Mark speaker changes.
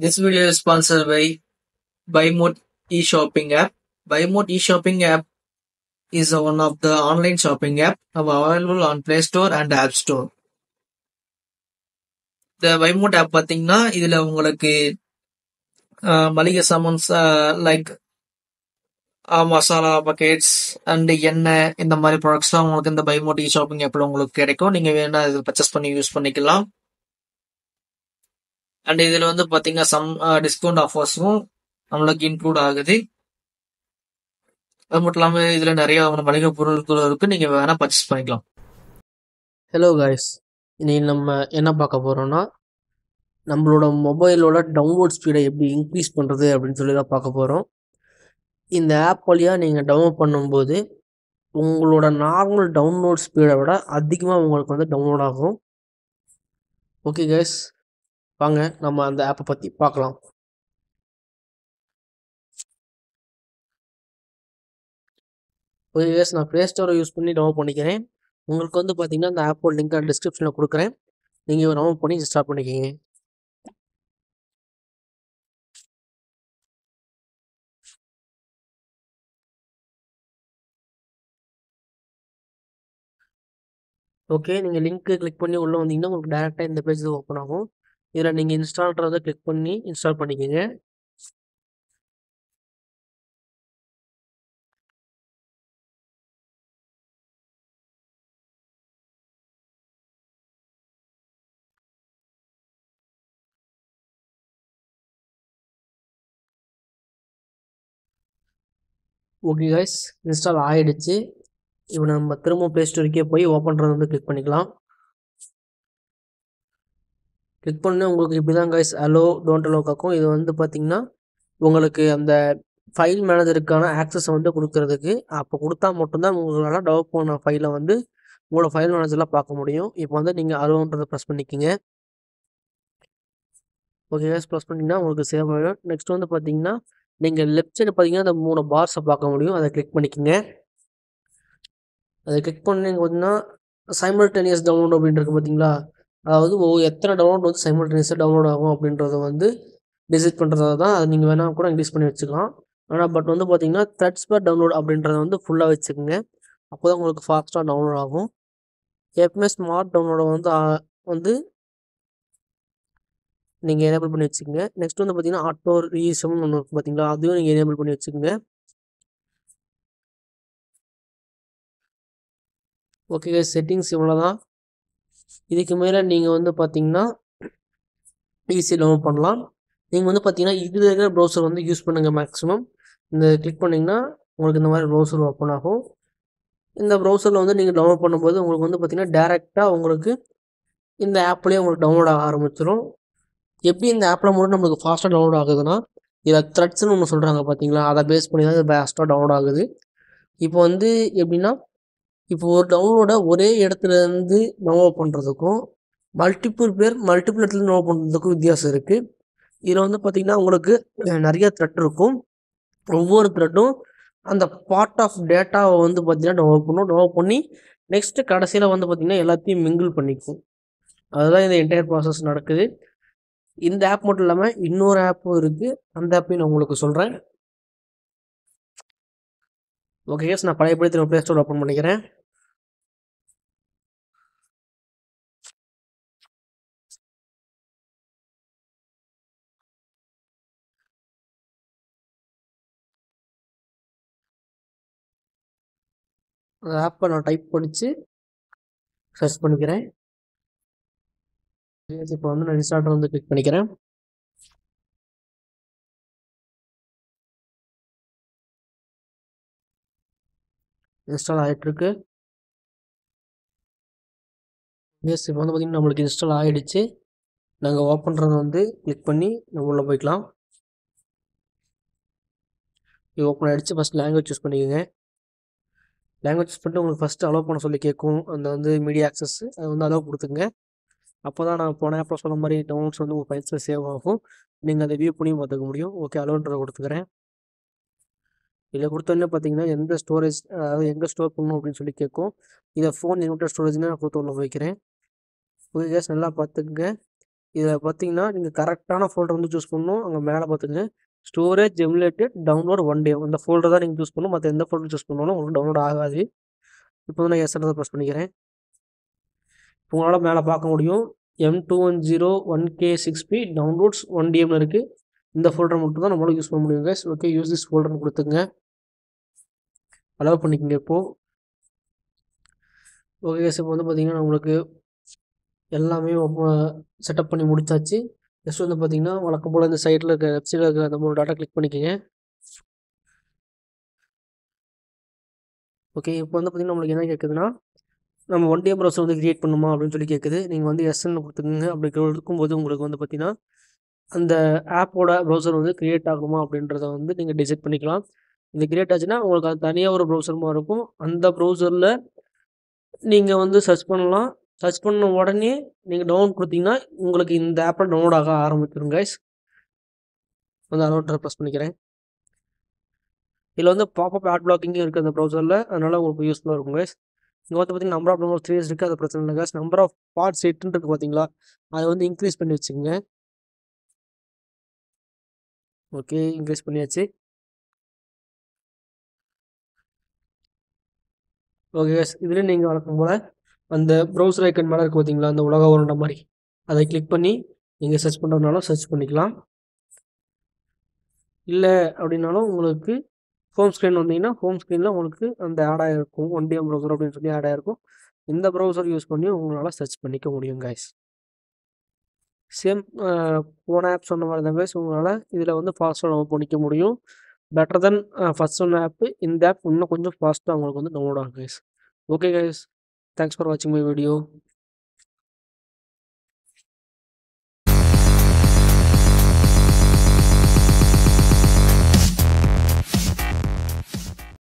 Speaker 1: This video is sponsored by BuyMode e-shopping app. BuyMode e-shopping app is one of the online shopping app available on Play Store and App Store. இந்த BuyMode app பார்த்தீங்கன்னா இதுல உங்களுக்கு மளிகை சாமான்ஸ் like masala buckets and எண்ணெய் இந்த மாதிரி ப்ராடக்ட்ஸ்லாம் உங்களுக்கு இந்த BuyMode e-shopping ஆப்ல உங்களுக்கு கிடைக்கும். நீங்க வேணா இதை பர்ச்சேஸ் பண்ணி யூஸ் பண்ணிக்கலாம். அண்ட் இதுல வந்து பாத்தீங்கன்னா சம் டிஸ்கவுண்ட் ஆஃபர்ஸும் நம்மளுக்கு இன்க்ளூட் ஆகுது. அது மட்டும் இல்லாம இதுல நிறைய மளிகை பொருட்கள் இருக்கு, நீங்க வேணா பர்ச்சேஸ் பண்ணிக்கலாம்.
Speaker 2: ஹலோ காய்ஸ், இன்னைக்கு நம்ம என்ன பார்க்க போகிறோம்னா நம்மளோட மொபைலோட டவுன்லோட் ஸ்பீடை எப்படி இன்க்ரீஸ் பண்ணுறது அப்படின்னு சொல்லி தான் பார்க்க போகிறோம். இந்த ஆப் வழியாக நீங்கள் டவுன்லோட் பண்ணும்போது உங்களோட நார்மல் டவுன்லோட் ஸ்பீடை விட அதிகமாக உங்களுக்கு வந்து டவுன்லோட் ஆகும். ஓகே காய்ஸ், வாங்க நம்ம அந்த ஆப்பை பற்றி பார்க்கலாம். ஓகே காய்ஸ், நான் ப்ளே ஸ்டோரை யூஸ் பண்ணி டவுன்லோட் பண்ணிக்கிறேன். உங்களுக்கு வந்து பார்த்தீங்கன்னா அந்த ஆப்போட லிங்க் டிஸ்கிரிப்ஷனில் கொடுக்குறேன், நீங்கள் டவுன்லோட் பண்ணி ஸ்டார்ட் பண்ணிக்கிங்க. ஓகே, நீங்கள் லிங்க்கு கிளிக் பண்ணி உள்ளே வந்தீங்கன்னா உங்களுக்கு டேரெக்டாக இந்த பேஜ் ஓப்பன் ஆகும். இதில் நீங்கள் இன்ஸ்டால்ன்றதை கிளிக் பண்ணி இன்ஸ்டால் பண்ணிக்கோங்க. ஓகே காய்ஸ், இன்ஸ்டால் ஆகிடுச்சு. இப்போ நம்ம திரும்ப ப்ளே ஸ்டோருக்கே போய் ஓப்பன்றது வந்து கிளிக் பண்ணிக்கலாம். கிளிக் பண்ணி உங்களுக்கு இப்படி தான் காய்ஸ் அலோ டோன்ட் அலோ காக்கும். இது வந்து பார்த்திங்கன்னா உங்களுக்கு அந்த ஃபைல் மேனேஜருக்கான ஆக்சஸை வந்து கொடுக்கறதுக்கு, அப்போ கொடுத்தா மட்டும்தான் உங்களால் டெவலப் பண்ண ஃபைலை வந்து உங்களோட ஃபைல் மேனேஜரில் பார்க்க முடியும். இப்போ வந்து நீங்கள் அலோன்றதை ப்ரெஸ் பண்ணிக்கிங்க. ஓகே காய்ஸ், ப்ரெஸ் பண்ணிங்கன்னா உங்களுக்கு சேவ் ஆகிடும். நெக்ஸ்ட் வந்து பார்த்தீங்கன்னா நீங்கள் லெஃப்ட் சைடு பார்த்தீங்கன்னா அந்த 3 பார்ஸை பார்க்க முடியும், அதை கிளிக் பண்ணிக்கோங்க. அதை கிளிக் பண்ணி பார்த்தீங்கன்னா சைமல்டேனியஸ் டவுன்லோட் அப்படின்றது பார்த்தீங்களா, அதாவது எத்தனை டவுன்லோட் வந்து சைமல்டேனியஸாக டவுன்லோட் ஆகும் அப்படின்றத வந்து டிசைட் பண்ணுறதா தான். அதை நீங்கள் வேணால் கூட இன்க்ரீஸ் பண்ணி வச்சுக்கலாம். ஆனால் பட் வந்து பார்த்தீங்கன்னா த்ரெட்ஸ் பர் டவுன்லோட் அப்படின்றத வந்து ஃபுல்லாக வச்சுக்கோங்க, அப்போ தான் உங்களுக்கு ஃபாஸ்ட்டாக டவுன்லோட் ஆகும். எப்பவுமே ஸ்மார்ட் டவுன்லோடை வந்து நீங்கள் எனேபிள் பண்ணி வச்சுக்கோங்க. நெக்ஸ்ட் வந்து பார்த்தீங்கன்னா ஆட்டோ ரீசம்னு ஒன்று இருக்குது பார்த்தீங்களா, அதையும் நீங்கள் எனேபிள் பண்ணி வச்சுக்கோங்க. ஓகே, செட்டிங்ஸ் இவ்வளோ தான். இதுக்கு மேலே நீங்கள் வந்து பார்த்தீங்கன்னா ஈஸியாக டவுன்லோட் பண்ணலாம். நீங்கள் வந்து பார்த்தீங்கன்னா இதில் இருக்கிற ப்ரௌசர் வந்து யூஸ் பண்ணுங்கள் மேக்ஸிமம். இந்த கிளிக் பண்ணிங்கன்னா உங்களுக்கு இந்த மாதிரி ப்ரௌசர் ஓப்பன் ஆகும். இந்த ப்ரௌசரில் வந்து நீங்கள் டவுன்லோட் பண்ணும்போது உங்களுக்கு வந்து பார்த்தீங்கன்னா டேரெக்டாக உங்களுக்கு இந்த ஆப்லேயே உங்களுக்கு டவுன்லோட் ஆக ஆரம்பிச்சிடும். எப்படி இந்த ஆப்பில் மட்டும் நம்மளுக்கு ஃபாஸ்ட்டாக டவுன்லோட் ஆகுதுன்னா, இதில் த்ரெட்ஸ்னு ஒன்று சொல்கிறாங்க பார்த்தீங்களா, அதை பேஸ் பண்ணி தான் இது ஃபாஸ்ட்டாக டவுன்லோட் ஆகுது. இப்போ வந்து எப்படின்னா, இப்போ ஒரு டவுன்லோடை ஒரே இடத்துலேருந்து டவுன்லோட் பண்ணுறதுக்கும் மல்டிபிள் இடத்துல டவுன்லோட் பண்ணுறதுக்கும் வித்தியாசம் இருக்குது. இதில் வந்து பார்த்திங்கன்னா உங்களுக்கு நிறைய த்ரெட் இருக்கும். ஒவ்வொரு த்ரெட்டும் அந்த பார்ட் ஆஃப் டேட்டாவை வந்து பார்த்திங்கன்னா டவுன்லோட் பண்ணி நெக்ஸ்ட்டு கடைசியில் வந்து பார்த்திங்கன்னா எல்லாத்தையும் மிங்கிள் பண்ணிக்கும். அதுதான் இந்த என்டையர் ப்ராசஸ் நடக்குது. இந்த ஆப் மட்டும் இல்லாமல் இன்னொரு ஆப்பும் இருக்குது, அந்த ஆப்பையும் நான் உங்களுக்கு சொல்கிறேன். ஓகே, நான் பழையபடி திரும்ப ப்ளே ஸ்டோர் ஓப்பன் பண்ணிக்கிறேன். அந்த ஆப்பை நான் டைப் படித்து சர்ச் பண்ணிக்கிறேன். இப்போ வந்து நான் இன்ஸ்டால்டர் வந்து கிளிக் பண்ணிக்கிறேன். இன்ஸ்டால் ஆகிட்டுருக்கு. எஸ், இப்போ வந்து பார்த்திங்கன்னா நம்மளுக்கு இன்ஸ்டால் ஆகிடுச்சு. நாங்கள் ஓப்பன்றதை வந்து கிளிக் பண்ணி நம்ம உள்ளே போய்க்கலாம். இது ஓப்பன் ஆகிடுச்சு. ஃபஸ்ட் லாங்குவேஜ் சூஸ் பண்ணிக்கோங்க. லாங்குவேஜ் சூஸ் பண்ணிட்டு உங்களுக்கு ஃபஸ்ட்டு அலோவ் பண்ண சொல்லி கேட்கும், அந்த வந்து மீடியா ஆக்சஸ் அதை வந்து அலோவ் கொடுத்துங்க. அப்போ தான் நான் போன ஆப்பில் சொன்ன மாதிரி டவுன்லோட்ஸ் வந்து உங்கள் ஃபைல்ஸில் சேவ் ஆகும், நீங்கள் அதை வியூ பண்ணி பார்த்துக்க முடியும். ஓகே, அலோன்றதை கொடுத்துக்கிறேன். இதில் கொடுத்தோன்னே பார்த்தீங்கன்னா எந்த ஸ்டோரேஜ், அதாவது எங்கே ஸ்டோர் பண்ணணும் அப்படின்னு சொல்லி கேட்கும். இதை ஃபோன் இன்வெர்டர் ஸ்டோரேஜ்னு நான் கொடுத்து உள்ள வைக்கிறேன். ஓகே கேஸ், நல்லா பார்த்துக்குங்க. இதில் பார்த்தீங்கன்னா நீங்கள் கரெக்டான ஃபோல்டர் வந்து சூஸ் பண்ணணும். அங்கே மேலே பார்த்துங்க ஸ்டோரேஜ் எமுலேட்டட் டவுன்லோட் 1 டே அந்த ஃபோல்டர் தான் நீங்கள் சூஸ் பண்ணணும். மற்ற எந்த ஃபோல்டர் சூஸ் பண்ணாலும் உங்களுக்கு டவுன்லோட் ஆகாது. இப்போ வந்து நான் எஸ்ன்றதை ப்ரெஸ் பண்ணிக்கிறேன். இப்போ உங்களால் மேலே பார்க்க முடியும் M210 1K6P டவுன்லோட்ஸ் 1 DMனு இருக்குது. இந்த ஃபோல்டர் மட்டும் தான் நம்மளால் யூஸ் பண்ண முடியும் கைஸ். ஓகே, யூஸ் திஸ் ஃபோல்டர்னு கொடுத்துங்க, அலோவ் பண்ணிக்கோங்க. இப்போது ஓகே கைஸ், இப்போ வந்து பார்த்தீங்கன்னா உங்களுக்கு எல்லாமே செட்டப் பண்ணி முடிச்சாச்சு. நெக்ஸ்ட் வந்து பார்த்தீங்கன்னா வழக்கம் போல் இந்த சைட்டில் இருக்க வெப்சைட்டில் இருக்கிற அந்த 3 டாட்டா கிளிக் பண்ணிக்கோங்க. ஓகே, இப்போ வந்து பார்த்தீங்கன்னா நம்மளுக்கு என்ன கேட்குதுன்னா நம்ம 1 டே ப்ரௌசர் வந்து கிரியேட் பண்ணுமா அப்படின்னு சொல்லி கேட்குது. நீங்கள் வந்து எஸ்ன்னு கொடுத்துக்கோங்க. அப்படி இருக்கும்போது உங்களுக்கு வந்து பார்த்தீங்கன்னா அந்த ஆப்போட ப்ரௌசர் வந்து கிரியேட் ஆகுமா அப்படின்றத வந்து நீங்கள் டிசைட் பண்ணிக்கலாம். இது கிரியேட் ஆச்சுன்னா உங்களுக்கு அது தனியாக ஒரு ப்ரௌசர் மாதிரி இருக்கும். அந்த ப்ரௌசரில் நீங்கள் வந்து சர்ச் பண்ணலாம். சர்ச் பண்ண உடனே நீங்கள் டவுன்லோட் கொடுத்தீங்கன்னா உங்களுக்கு இந்த ஆப்பில் டவுன்லோட் ஆக ஆரம்பிச்சிடும் கைஸ். வந்து அலோட் ப்ரெஸ் பண்ணிக்கிறேன். இதில் வந்து பாப்அப் ஆட் பிளாக்கிங்கும் இருக்குது அந்த ப்ரௌசரில், அதனால் உங்களுக்கு யூஸ்ஃபுல்லாக இருக்கும் கைஸ். இங்கே வந்து பார்த்தீங்கன்னா நம்பர் ஆஃப் டவுன்லோட் 3 இருக்குது, அது பிரச்சனை இல்லை கைஸ். நம்பர் ஆஃப் பார்ட்ஸ் 8 இருக்குது பார்த்தீங்களா, அதை வந்து இன்க்ரீஸ் பண்ணி வச்சுக்கோங்க. ஓகே, இன்க்ரீஸ் பண்ணியாச்சு. ஓகே கைஸ், இதில் நீங்கள் வழக்கம் போல் அந்த ப்ரௌசர் ஐக்கன் மேலே இருக்குது பார்த்தீங்களா, அந்த உலக உருண்டை மாதிரி, அதை கிளிக் பண்ணி நீங்கள் சர்ச் பண்ணுறதுனாலும் சர்ச் பண்ணிக்கலாம். இல்லை அப்படின்னாலும் உங்களுக்கு ஹோம் ஸ்க்ரீன் வந்தீங்கன்னா ஹோம் ஸ்க்ரீனில் உங்களுக்கு அந்த ஆட் ஆகிருக்கும் 1 DM ப்ரௌசர் அப்படின்னு சொல்லி ஆட் ஆகிருக்கும். இந்த ப்ரௌசர் யூஸ் பண்ணி உங்களால் சர்ச் பண்ணிக்க முடியும் கைஸ். சேம் போன ஆப் சொன்ன மாதிரி தான் கைஸ், உங்களால் இதில் வந்து ஃபாஸ்ட்டாக நம்ம பண்ணிக்க முடியும். பெட்டர் தென் ஃபஸ்ட் சொன்ன ஆப்பு. இந்த ஆப் இன்னும் கொஞ்சம் ஃபாஸ்ட்டாக உங்களுக்கு வந்து டவுன்லோட் ஆகும் guys. Okay guys, thanks for வாட்சிங் மை வீடியோ.